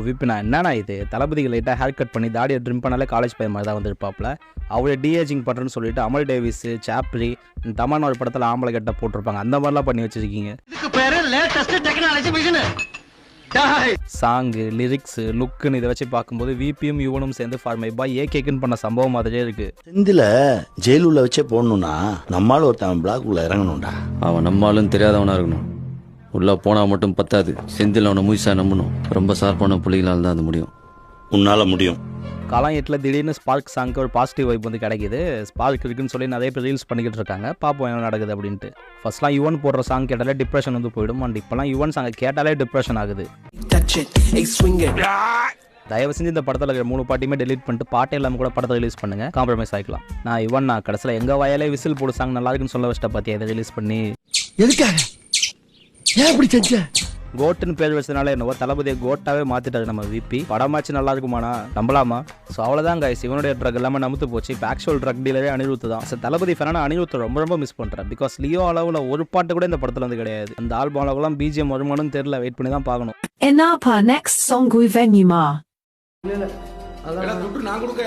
விபினா என்னன்னா இது தளபதிக்கு லைட்டாக ஹேர் கட் பண்ணி தாடியை ட்ரிம் பண்ணாலே காலேஜ் பையன் மாதிரி தான் வந்துருப்பாப்ல. அவளை டிஏஜிங் பண்ணுறேன்னு சொல்லிட்டு அமல் டேவிஸ், சாப்ரி, தமன் ஒரு படத்தில் ஆம்பளை கட்ட போட்டிருப்பாங்க. அந்த மாதிரிலாம் பண்ணி வச்சிருக்கீங்க. சாங்கு, லிரிக்ஸ், லுக்குன்னு இதை வச்சு பார்க்கும்போது விபியும் யுவனும் சேர்ந்து ஃபார் மை பாய் ஏகேக்குன்னு பண்ண சம்பவம் மாதிரியே இருக்கு. செந்தில ஜெயிலுள்ள வச்சே போடணும்னா நம்மளால ஒருத்தன் பிளாக் உள்ள இறங்கணும்டா. அவன் நம்மளும் தெரியாதவனா இருக்கணும். உள்ள போனா மட்டும் பத்தாது, செந்தில் அவனை முயற்சியா நம்பணும். ரொம்ப ஷார்ப்பான புள்ளிகளால் தான் அது முடியும். உன்னால முடியும். காலம் 8ல் திடீர்னு ஸ்பார்க் சாங்க்கு ஒரு பாசிட்டிவ் வைப் வந்து கிடைக்குது. ஸ்பார்க் இருக்குன்னு சொல்லி நிறைய பேர் ரீல்ஸ் பண்ணிக்கிட்டு இருக்காங்க. பார்ப்போம் என்ன நடக்குது அப்படின்ட்டு. ஃபர்ஸ்ட்லாம் யுவன் போடுற சாங் கேட்டாலே டிப்ரெஷன் வந்து போயிடும். அண்ட் இப்போலாம் யுவன் சாங் கேட்டாலே டிப்ரெஷன் ஆகுது. தயவு செஞ்சு இந்த படத்தில் இருக்கிற 3 பாட்டையுமே டெலிட் பண்ணிட்டு பாட்டே இல்லாமல் கூட படத்தை ரிலீஸ் பண்ணுங்க. காம்ப்ரமைஸ் ஆகிக்கலாம். நான் கடைசியில் எங்கள் வயலே விசில் போடு சாங் நல்லா இருக்குன்னு சொல்ல வச்சிட்ட பார்த்தியா இதை ரிலீஸ் பண்ணி. எதுக்காக ஏன் இப்படி செஞ்ச? கோட்டுன்னு பேர் வச்சதுனால என்னவோ தளபதியை கோட்டாவே மாத்திட்டாரு நம்ம விபி. படமாச்சு நல்லா இருக்குமானா நம்பலாமா? ஸோ அவ்வளோதான் கைஸ், இவனுடைய ட்ரக் எல்லாமே நமுத்து போச்சு. இப்போ ஆக்சுவல் ட்ரக் டீலரே அனிருத் தான். ஸோ தளபதி ஃபேனான அனிருத் ரொம்ப மிஸ் பண்ணுறேன். பிகாஸ் லியோ அளவில் ஒரு பாட்டு கூட இந்த படத்தில் வந்து கிடையாது. அந்த ஆல்பம் அளவுலாம் பிஜிஎம் வருமானு தெரியல, வெயிட் பண்ணி தான் பார்க்கணும். Enapa next song with Venuma. நான் கொடுக்க